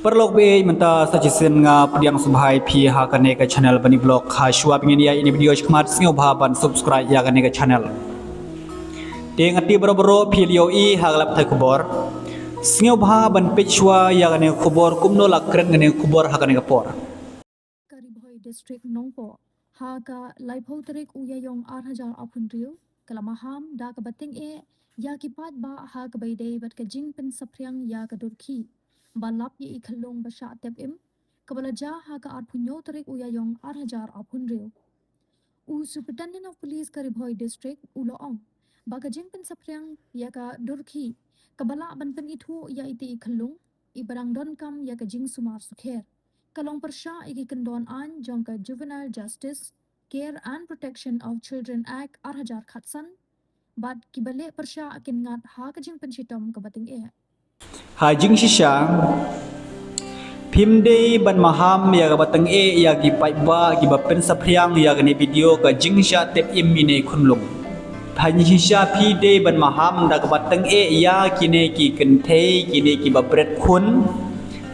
Perlok be menta sajisen nga pediang subhai pi ha kane ka channel bani blog ha shua pingin ya ini video chmat singau ban subscribe ya kane ka channel deng ati boro pi lio I ha galap thai khobor singau ban pechwa ya kane khobor kumno lakren kane khobor ha kane ka por Karibhoi district Nongpo haga laipho tarik uyayong 8,000 apunriu kalamaham da ka bating ya kipat ba ha ka baydey bat ka jingpen sapriang ya ka durki balap ye ikhalong ba sha tepim kabalaja ha ka arpunyo tarik uyayong 8,000 apunriu u superintendent of police Karibhoi district uloong ba ka jingpen sapriang ya ka durki kabala banpen itu ya iti ikhalong ibarang donkam ya ka jing sumar sukher Kalong Persha iki kendon an jongka Juvenile Justice Care and Protection of Children Act 2000 khatsan bad kibale Persha akin ngat ha kajing pensitom kabating ha jing shisha Pimde ban maham ya ka batang ya gi pai ba gi ba pen sapriang ya gane video ka jing sha tep im mine khunlung Phanyi shisha pi de ban maham da ka batang ya kine ki kenthe kine ki ba bret khun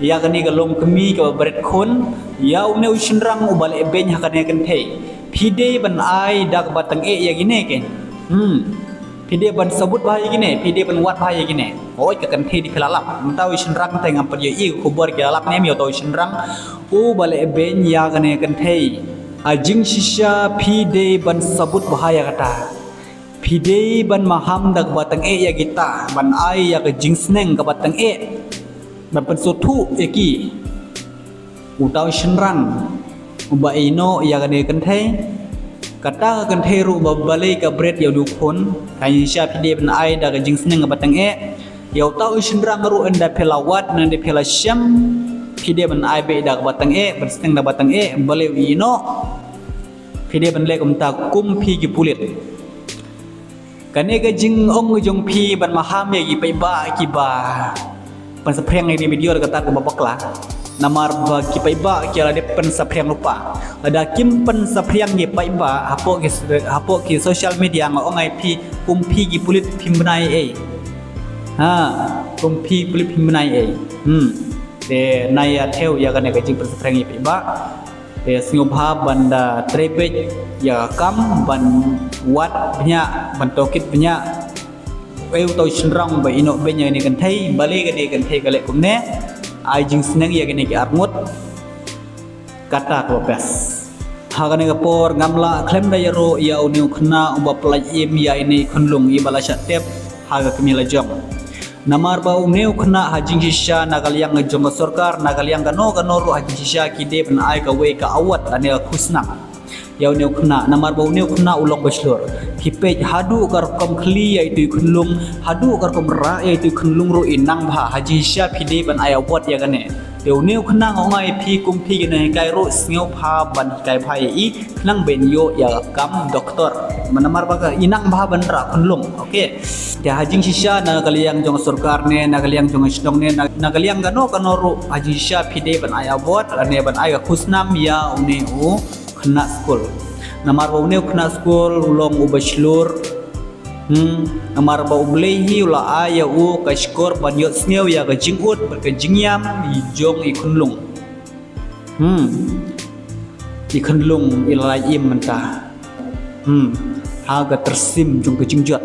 ya kani galong kemi ka bret khun ya une ushinrang ubal eben ha kane kenthe pide ban ai da ka batang ya gine ke pide ban sabut bahaya gine pide ban wat bahaya gine oi ka kenthe di pelalap mentau ushinrang tai ngam perye I kubor ke lalap ne mi to ushinrang ubal eben ya kane kenthe ajing shisha pide ban sabut bahaya kata pide ban maham da ka batang ya kita ban ai ya ka jing sneng ka batang Bapan sotu eki utau shenrang uba ino ya gane kenthe kata kenthe ru babale ka bread ya du khon kai sha pide ban ai da ga jing sneng batang ya utau shenrang ru enda pelawat nan de pela syam pide ban ai be da batang ban sneng da batang bale ino pide ban le kum ta kum pi gi pulit kane ga jing ong jong pi ban maham ya gi pai ba ki ba pen sapriang ini video kata ke babak lah namar bagi paiba kira de pen sapriang lupa ada kim pen sapriang ye paiba hapo ki social media ngai pi kumpi gi pulit pimbenai kumpi pulit pimbenai de naya theo ya kan ga jing pen sapriang ye paiba de singobha banda trepej ya kam ban wat punya ban tokit punya tôi shenrang ba ino benya ni kan thai bale kan thai kale kumne ai jing sneng ya gane ki armut kata ko bes ha gane ga por ngamla klem da yaro ya uniu khna uba plai im ya ini khunlung I bala shatep ha ga kmila jom namar ba uniu khna ha jing shisha nagalyang jong sarkar nagalyang gano ro ha jing shisha ki de ban ai ka we ka awat ane khusna ya uniu khna namar ba uniu khna ulong baslor hipej hadu kar kom khli ya itu khunlung hadu kar kom ra ya itu khunlung ro inang bha haji sha phide ban aya wat ya gane deu new khna ngai phi kum phi gane kai ro sneu pha ban kai phai I nang ben yo ya kam doktor manamar ba inang bha ban ra khunlung okay ya haji shisha na kaliang jong sarkar ne na kaliang jong snong ne na kaliang gano ro haji sha phide ban aya wat ane ban aya khusnam ya uni u khna school namar ba uni khna school ulong ubashlur namar ba ublehi ula aya u kashkor banyot sneu ya ga jingut ba jingyam I jong I khunlung I khunlung ilai im menta ha ga tersim jong ke jingjot